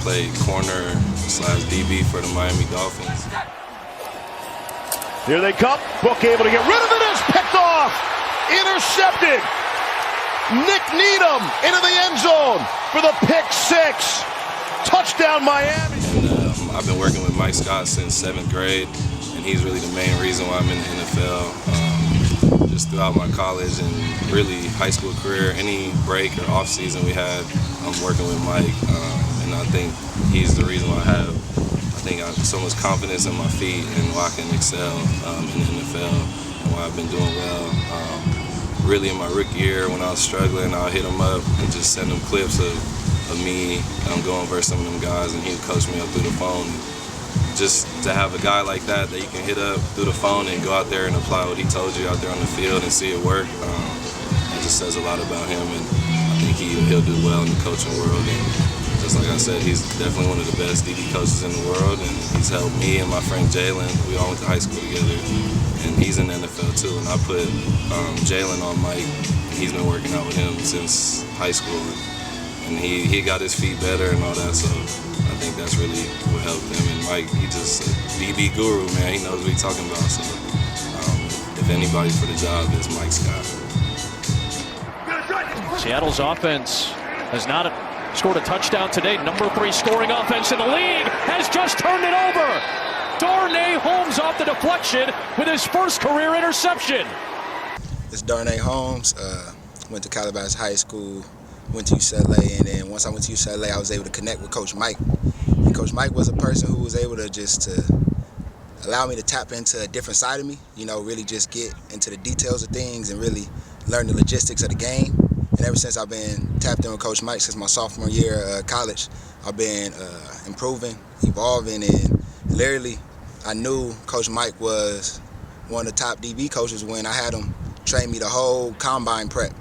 played corner/DB for the Miami Dolphins. Here they come. Book able to get rid of it. Is picked off. Intercepted. Nick Needham into the end zone for the pick six. Touchdown Miami. And, I've been working with Mike Scott since 7th grade, and he's really the main reason why I'm in the NFL. Just throughout my college and really high school career, any break or off season we had, I'm working with Mike, and I think he's the reason why I have so much confidence in my feet and why I can excel in the NFL and why I've been doing well. Really in my rookie year when I was struggling, I'll hit him up and just send him clips of me going versus some of them guys, and he would coach me up through the phone. Just to have a guy like that you can hit up through the phone and go out there and apply what he told you out there on the field and see it work, it just says a lot about him, and I think he'll do well in the coaching world. And just like I said, he's definitely one of the best DB coaches in the world, and he's helped me and my friend Jaylinn. We all went to high school together, and he's in the NFL too. And I put Jaylinn on Mike, and he's been working out with him since high school, and he got his feet better and all that. So I think that's really what helped him. And Mike, he just a DB guru, man. He knows what he's talking about. So if anybody's for the job, it's Mike Scott. Seattle's offense has not scored a touchdown today. Number 3 scoring offense in the league has just turned it over. Darnay Holmes off the deflection with his first career interception. It's Darnay Holmes. Went to Calabasas High School, went to UCLA, and then once I went to UCLA, I was able to connect with Coach Mike. And Coach Mike was a person who was able to allow me to tap into a different side of me, really just get into the details of things and really learn the logistics of the game. And ever since I've been tapped in with Coach Mike since my sophomore year of college, I've been improving, evolving, and literally I knew Coach Mike was one of the top DB coaches when I had him train me the whole combine prep.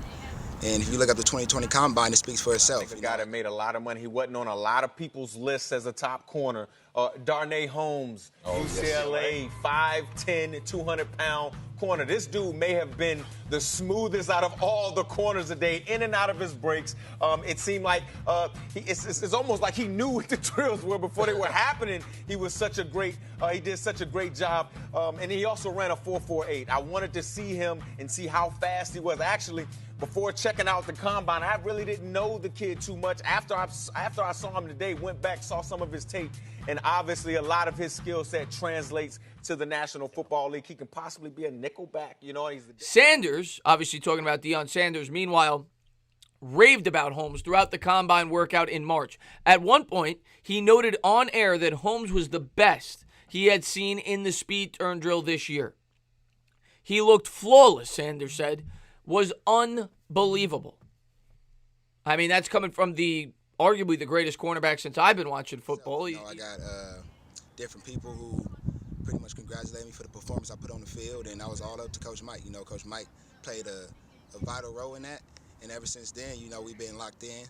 And if you look at the 2020 combine, it speaks for itself. A guy that made a lot of money. He wasn't on a lot of people's lists as a top corner. Darnay Holmes, UCLA, 5'10", 200-pound corner. This dude may have been the smoothest out of all the corners today, in and out of his breaks. It seemed like it's almost like he knew what the drills were before they were happening. He was such a great, he did such a great job. And he also ran a 4.48. I wanted to see him and see how fast he was. Actually, before checking out the combine, I really didn't know the kid too much. After I saw him today, went back, saw some of his tape, and obviously a lot of his skill set translates to the National Football League. He can possibly be a nickelback, Sanders, obviously talking about Deion Sanders, meanwhile, raved about Holmes throughout the combine workout in March. At one point, he noted on air that Holmes was the best he had seen in the speed turn drill this year. He looked flawless, Sanders said. Was unbelievable. I mean, that's coming from arguably the greatest cornerback since I've been watching football. So, I got different people who pretty much congratulated me for the performance I put on the field, and that was all up to Coach Mike. Coach Mike played a vital role in that, and ever since then, we've been locked in.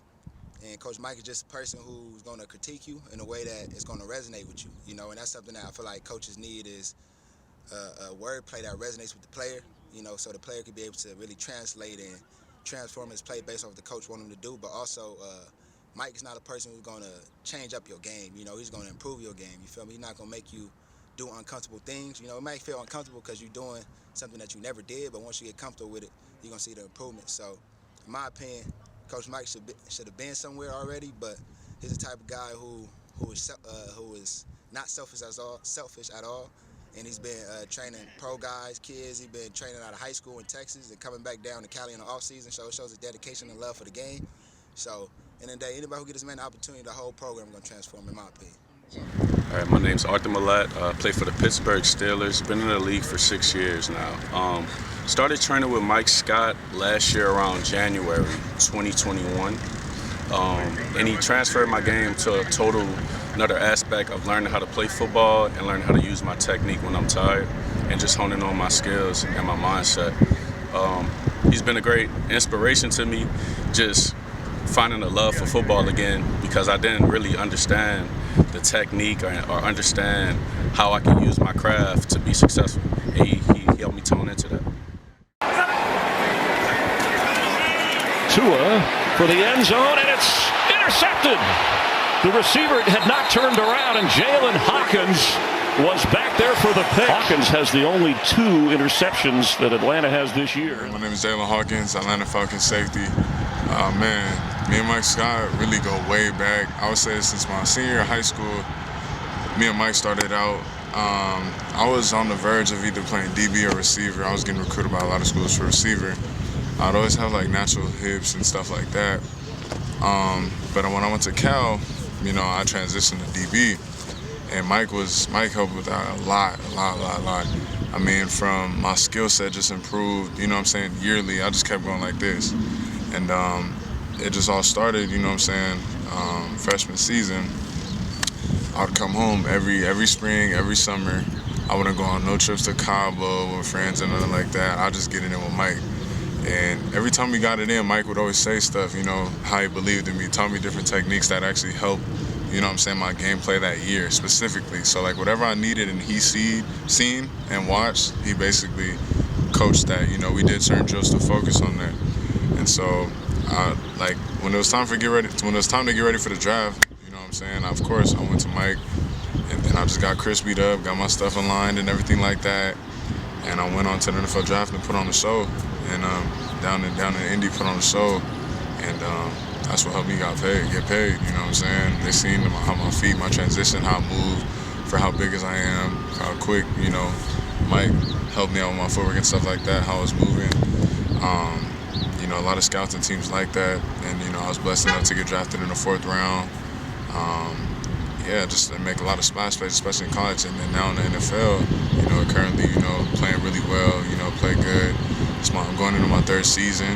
And Coach Mike is just a person who's going to critique you in a way that is going to resonate with you, and that's something that I feel like coaches need is a wordplay that resonates with the player. So the player could be able to really translate and transform his play based off what the coach wants him to do. But also, Mike is not a person who's going to change up your game. He's going to improve your game. You feel me? He's not going to make you do uncomfortable things. It might feel uncomfortable because you're doing something that you never did, but once you get comfortable with it, you're going to see the improvement. So, in my opinion, Coach Mike should have been somewhere already, but he's the type of guy who is not selfish at all. And he's been training pro guys, kids. He's been training out of high school in Texas and coming back down to Cali in the offseason. So it shows his dedication and love for the game. So, in the day, anybody who gets this man the opportunity, the whole program is going to transform, in my opinion. All right, my name's Arthur Maulet. Play for the Pittsburgh Steelers. Been in the league for 6 years now. Started training with Mike Scott last year around January 2021. And he transferred my game to another aspect of learning how to play football and learning how to use my technique when I'm tired and just honing on my skills and my mindset. He's been a great inspiration to me, just finding a love for football again, because I didn't really understand the technique or understand how I can use my craft to be successful. And he helped me tone into that. Tua for the end zone, and it's intercepted. The receiver had not turned around, and Jaylinn Hawkins was back there for the pick. Hawkins has the only 2 interceptions that Atlanta has this year. My name is Jaylinn Hawkins, Atlanta Falcons safety. Man, me and Mike Scott really go way back. I would say since my senior year of high school, me and Mike started out. I was on the verge of either playing DB or receiver. I was getting recruited by a lot of schools for receiver. I'd always have like natural hips and stuff like that. But when I went to Cal, you know, I transitioned to DB, and Mike helped with that a lot. I mean, from my skill set just improved, you know what I'm saying, yearly. I just kept going like this. And it just all started, you know what I'm saying, freshman season. I would come home every spring, every summer. I wouldn't go on no trips to Cabo with friends or nothing like that. I'd just get it in with Mike. And every time we got it in, Mike would always say stuff, you know, how he believed in me, taught me different techniques that actually helped, you know what I'm saying, my gameplay that year specifically. So, like, whatever I needed and he seen and watched, he basically coached that. You know, we did certain drills to focus on that. And so, like, when it was time to get ready for the draft, you know what I'm saying, of course, I went to Mike, and then I just got crispied up, got my stuff aligned and everything like that. And I went on to the NFL draft and put on the show. And down in Indy, put on the show, and that's what helped me get paid. You know what I'm saying? They seen how my feet, my transition, how I move, for how big as I am, how quick. You know, Mike helped me out with my footwork and stuff like that, how I was moving. You know, a lot of scouts and teams like that, and you know, I was blessed enough to get drafted in the 4th round. Yeah, just to make a lot of splash plays, especially in college, and then now in the NFL. You know, currently, you know, playing really well. You know, play good. I'm going into my 3rd season.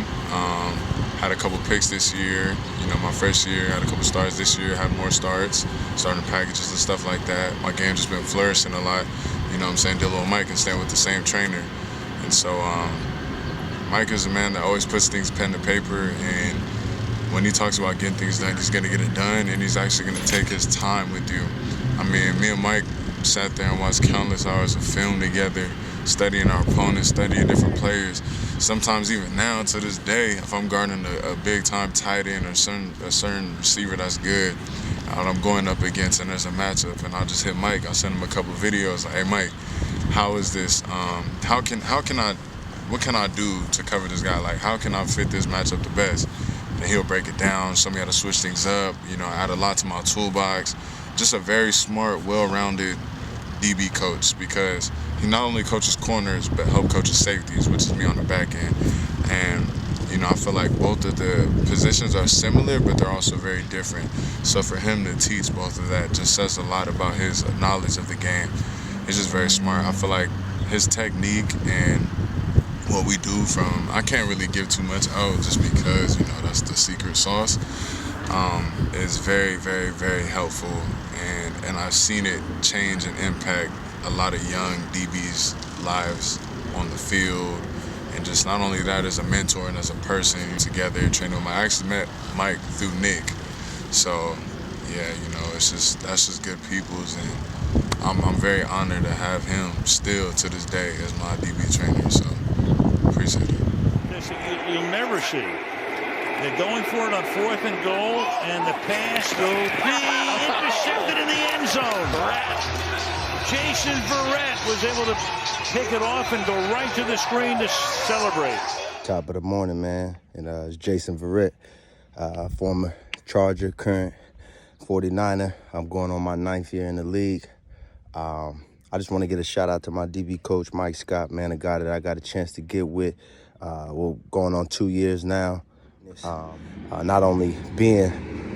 Had a couple picks this year. You know, my first year, had a couple starts this year, had more starts, starting packages and stuff like that. My game just been flourishing a lot. You know what I'm saying? Dealing with Mike and staying with the same trainer. And so Mike is a man that always puts things pen to paper, and when he talks about getting things done, he's going to get it done, and he's actually going to take his time with you. I mean, me and Mike sat there and watched countless hours of film together, studying our opponents, studying different players. Sometimes even now, to this day, if I'm guarding a big-time tight end or a certain receiver that's good, I'm going up against, and there's a matchup, and I'll just hit Mike. I'll send him a couple videos, like, hey, Mike, how is this? What can I do to cover this guy? Like, how can I fit this matchup the best? And he'll break it down, show me how to switch things up, you know, add a lot to my toolbox. Just a very smart, well-rounded DB coach, because he not only coaches corners but help coaches safeties, which is me on the back end. And you know, I feel like both of the positions are similar, but they're also very different. So for him to teach both of that just says a lot about his knowledge of the game. It's just very smart. I feel like his technique and what we do from, I can't really give too much out just because, you know, that's the secret sauce, is very, very, very helpful. And I've seen it change and impact a lot of young DBs' lives on the field. And just not only that, as a mentor and as a person together, training with Mike. I actually met Mike through Nick. So, yeah, you know, that's just good peoples. And I'm very honored to have him still to this day as my DB trainer. So, appreciate it. You'll never see. They're going for it on 4th and goal, and the pass will be intercepted in the end zone. Jasen Verrett was able to pick it off and go right to the screen to celebrate. Top of the morning, man. And it's Jasen Verrett, former Charger, current 49er. I'm going on my 9th year in the league. I just want to get a shout out to my DB coach, Mike Scott, man, a guy that I got a chance to get with. We're going on 2 years now. Not only being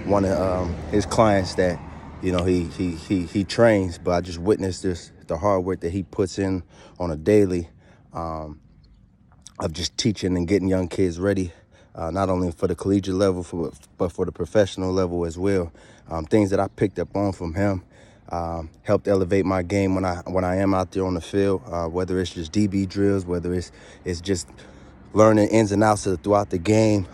one of his clients that, you know, he trains, but I just witnessed the hard work that he puts in on a daily, of just teaching and getting young kids ready, not only for the collegiate level, but for the professional level as well. Things that I picked up on from him helped elevate my game when I am out there on the field, whether it's just DB drills, whether it's just learning ins and outs throughout the game,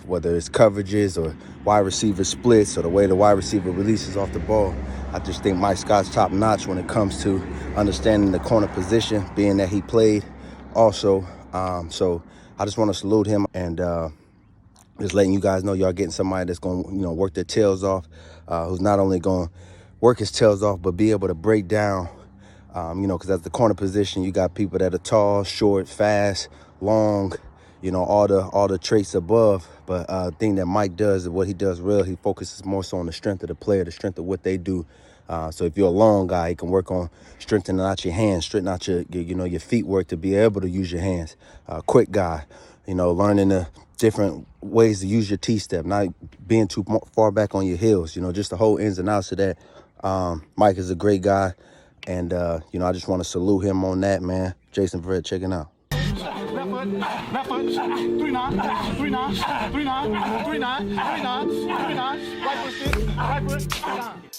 whether it's coverages or wide receiver splits or the way the wide receiver releases off the ball. I just think Mike Scott's top notch when it comes to understanding the corner position, being that he played also. So I just want to salute him. And just letting you guys know y'all getting somebody that's going to, work their tails off, who's not only going to work his tails off, but be able to break down, because at the corner position, you got people that are tall, short, fast, long, all the traits above. But the thing that Mike does, what he does real, he focuses more so on the strength of the player, the strength of what they do. So if you're a long guy, you can work on strengthening out your hands, straightening out your feet work to be able to use your hands. Quick guy, learning the different ways to use your T-step, not being too far back on your heels, just the whole ins and outs of that. Mike is a great guy, and, I just want to salute him on that, man. Jasen Verrett, checking out. Left foot, 3 knots, right foot, 6, right foot, 3 knots.